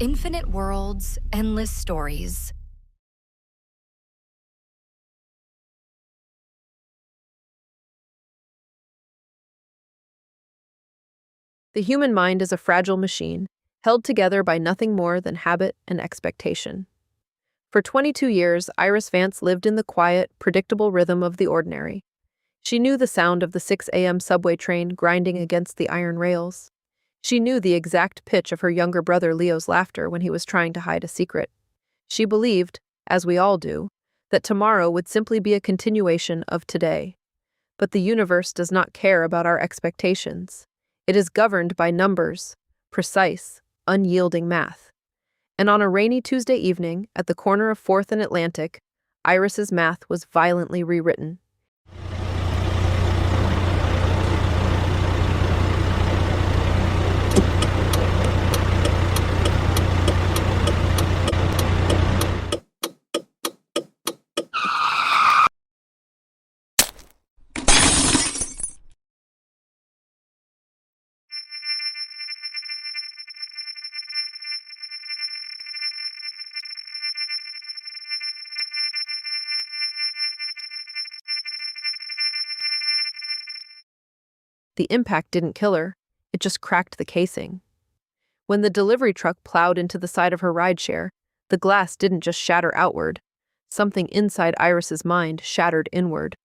Infinite worlds, endless stories. The human mind is a fragile machine, held together by nothing more than habit and expectation. For 22 years, Iris Vance lived in the quiet, predictable rhythm of the ordinary. She knew the sound of the 6 a.m. subway train grinding against the iron rails. She knew the exact pitch of her younger brother Leo's laughter when he was trying to hide a secret. She believed, as we all do, that tomorrow would simply be a continuation of today. But the universe does not care about our expectations. It is governed by numbers, precise, unyielding math. And on a rainy Tuesday evening, at the corner of 4th and Atlantic, Iris's math was violently rewritten. The impact didn't kill her, it just cracked the casing. When the delivery truck plowed into the side of her rideshare, the glass didn't just shatter outward. Something inside Iris's mind shattered inward.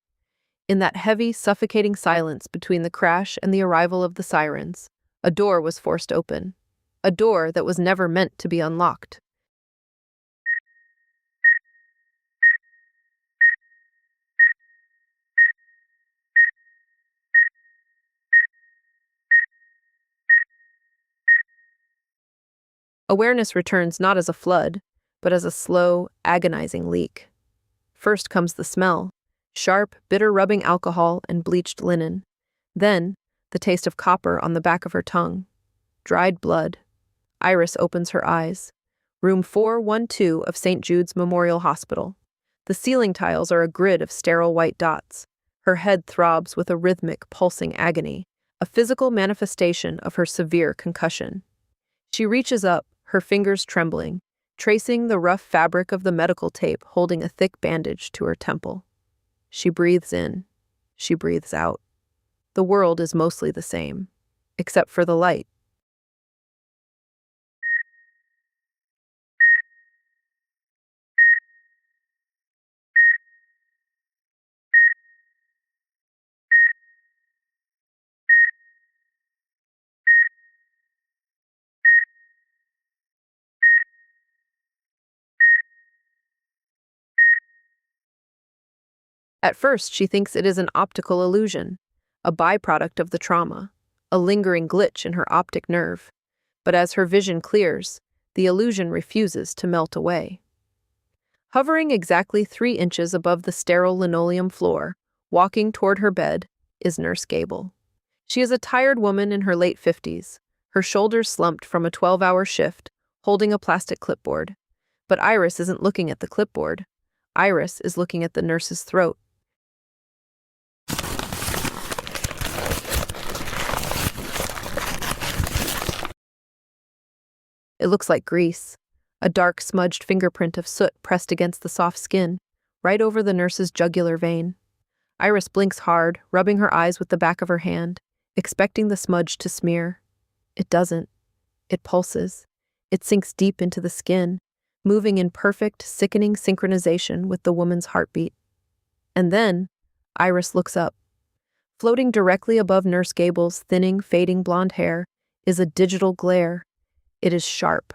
In that heavy, suffocating silence between the crash and the arrival of the sirens, a door was forced open. A door that was never meant to be unlocked. Awareness returns not as a flood, but as a slow, agonizing leak. First comes the smell, sharp, bitter rubbing alcohol and bleached linen. Then, the taste of copper on the back of her tongue. Dried blood. Iris opens her eyes. Room 412 of St. Jude's Memorial Hospital. The ceiling tiles are a grid of sterile white dots. Her head throbs with a rhythmic, pulsing agony, a physical manifestation of her severe concussion. She reaches up, her fingers trembling, tracing the rough fabric of the medical tape holding a thick bandage to her temple. She breathes in. She breathes out. The world is mostly the same, except for the light. At first, she thinks it is an optical illusion, a byproduct of the trauma, a lingering glitch in her optic nerve. But as her vision clears, the illusion refuses to melt away. Hovering exactly 3 inches above the sterile linoleum floor, walking toward her bed, is Nurse Gable. She is a tired woman in her late 50s, her shoulders slumped from a 12-hour shift, holding a plastic clipboard. But Iris isn't looking at the clipboard. Iris is looking at the nurse's throat. It looks like grease, a dark, smudged fingerprint of soot pressed against the soft skin, right over the nurse's jugular vein. Iris blinks hard, rubbing her eyes with the back of her hand, expecting the smudge to smear. It doesn't. It pulses. It sinks deep into the skin, moving in perfect, sickening synchronization with the woman's heartbeat. And then, Iris looks up. Floating directly above Nurse Gable's thinning, fading blonde hair is a digital glare. It is sharp,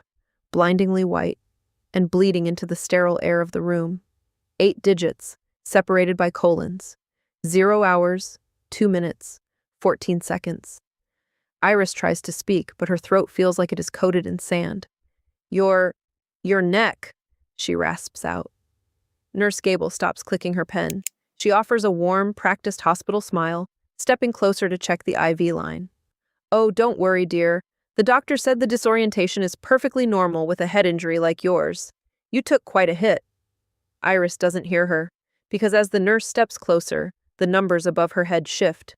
blindingly white, and bleeding into the sterile air of the room. 8 digits, separated by colons. 0 hours, 2 minutes, 14 seconds. Iris tries to speak, but her throat feels like it is coated in sand. Your neck, she rasps out. Nurse Gable stops clicking her pen. She offers a warm, practiced hospital smile, stepping closer to check the IV line. Oh, don't worry, dear. The doctor said the disorientation is perfectly normal with a head injury like yours. You took quite a hit. Iris doesn't hear her, because as the nurse steps closer, the numbers above her head shift.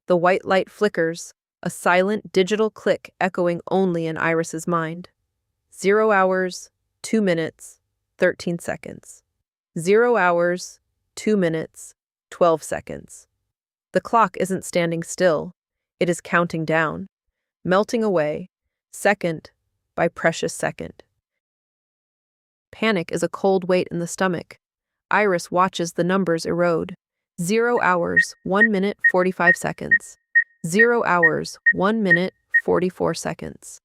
The white light flickers, a silent digital click echoing only in Iris's mind. 0 hours, 2 minutes, 13 seconds. 0 hours, 2 minutes, 12 seconds. The clock isn't standing still. It is counting down, melting away, second by precious second. Panic is a cold weight in the stomach. Iris watches the numbers erode. 0 hours, 1 minute, 45 seconds. 0 hours, 1 minute, 44 seconds.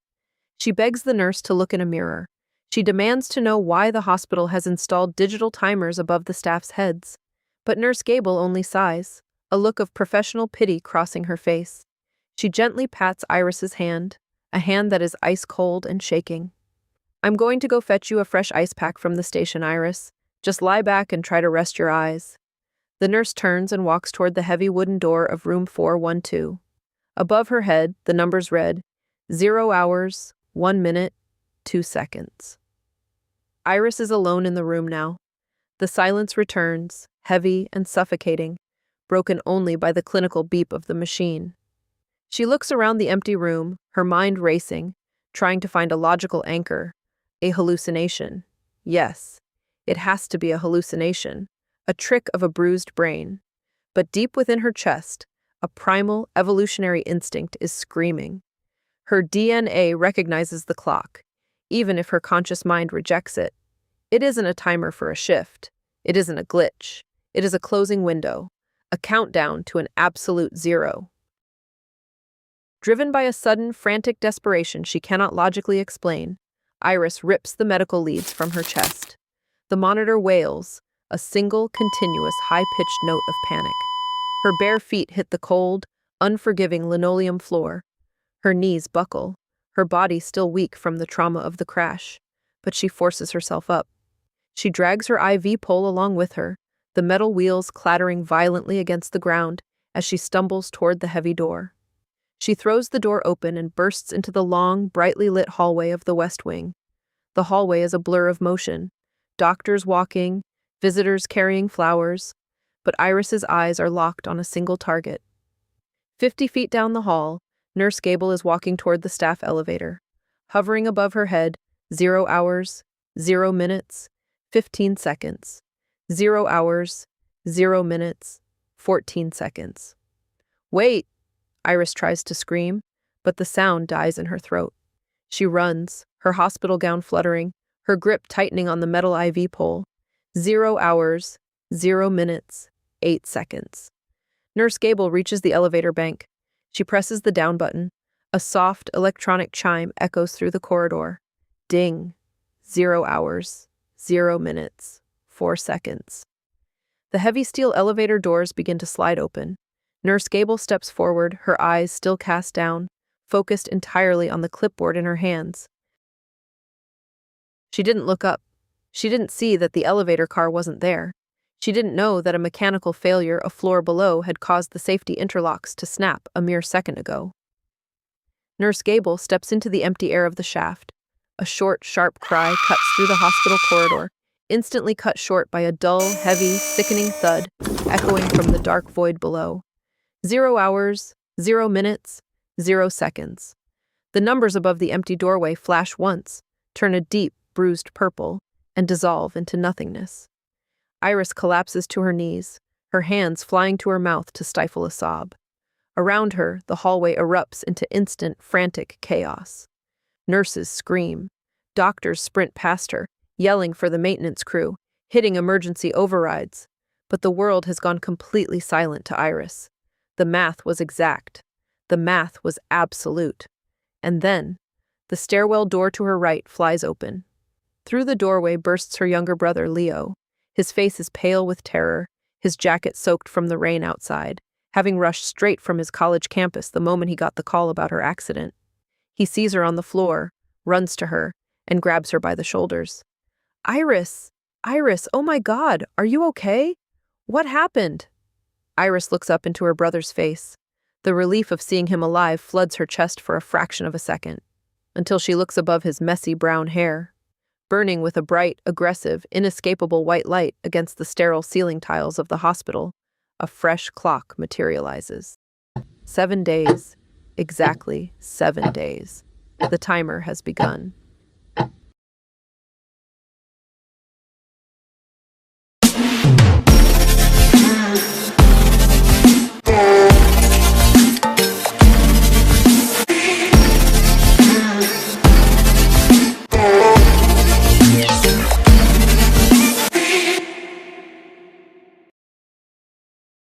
She begs the nurse to look in a mirror. She demands to know why the hospital has installed digital timers above the staff's heads. But Nurse Gable only sighs, a look of professional pity crossing her face. She gently pats Iris's hand, a hand that is ice cold and shaking. "I'm going to go fetch you a fresh ice pack from the station, Iris. Just lie back and try to rest your eyes." The nurse turns and walks toward the heavy wooden door of room 412. Above her head, the numbers read, 0 hours, 1 minute, 2 seconds. Iris is alone in the room now. The silence returns, heavy and suffocating, broken only by the clinical beep of the machine. She looks around the empty room, her mind racing, trying to find a logical anchor. A hallucination. Yes, it has to be a hallucination, a trick of a bruised brain. But deep within her chest, a primal evolutionary instinct is screaming. Her DNA recognizes the clock, even if her conscious mind rejects it. It isn't a timer for a shift. It isn't a glitch. It is a closing window, a countdown to an absolute zero. Driven by a sudden, frantic desperation she cannot logically explain, Iris rips the medical leads from her chest. The monitor wails, a single, continuous, high-pitched note of panic. Her bare feet hit the cold, unforgiving linoleum floor. Her knees buckle, her body still weak from the trauma of the crash. But she forces herself up. She drags her IV pole along with her, the metal wheels clattering violently against the ground as she stumbles toward the heavy door. She throws the door open and bursts into the long, brightly lit hallway of the West Wing. The hallway is a blur of motion. Doctors walking, visitors carrying flowers, but Iris's eyes are locked on a single target. 50 feet down the hall, Nurse Gable is walking toward the staff elevator. Hovering above her head, 0 hours, 0 minutes, 15 seconds. 0 hours, 0 minutes, 14 seconds. "Wait!" Iris tries to scream, but the sound dies in her throat. She runs, her hospital gown fluttering, her grip tightening on the metal IV pole. 0 hours, 0 minutes, 8 seconds. Nurse Gable reaches the elevator bank. She presses the down button. A soft electronic chime echoes through the corridor. Ding. 0 hours, 0 minutes, 4 seconds. The heavy steel elevator doors begin to slide open. Nurse Gable steps forward, her eyes still cast down, focused entirely on the clipboard in her hands. She didn't look up. She didn't see that the elevator car wasn't there. She didn't know that a mechanical failure a floor below had caused the safety interlocks to snap a mere second ago. Nurse Gable steps into the empty air of the shaft. A short, sharp cry cuts through the hospital corridor, instantly cut short by a dull, heavy, sickening thud, echoing from the dark void below. 0 hours, 0 minutes, 0 seconds. The numbers above the empty doorway flash once, turn a deep, bruised purple, and dissolve into nothingness. Iris collapses to her knees, her hands flying to her mouth to stifle a sob. Around her, the hallway erupts into instant, frantic chaos. Nurses scream. Doctors sprint past her, yelling for the maintenance crew, hitting emergency overrides. But the world has gone completely silent to Iris. The math was exact. The math was absolute. And then, the stairwell door to her right flies open. Through the doorway bursts her younger brother, Leo. His face is pale with terror, his jacket soaked from the rain outside, having rushed straight from his college campus the moment he got the call about her accident. He sees her on the floor, runs to her, and grabs her by the shoulders. "Iris! Iris, oh my God, are you okay? What happened?" Iris looks up into her brother's face. The relief of seeing him alive floods her chest for a fraction of a second, until she looks above his messy brown hair, burning with a bright, aggressive, inescapable white light against the sterile ceiling tiles of the hospital. A fresh clock materializes. 7 days. Exactly 7 days. The timer has begun.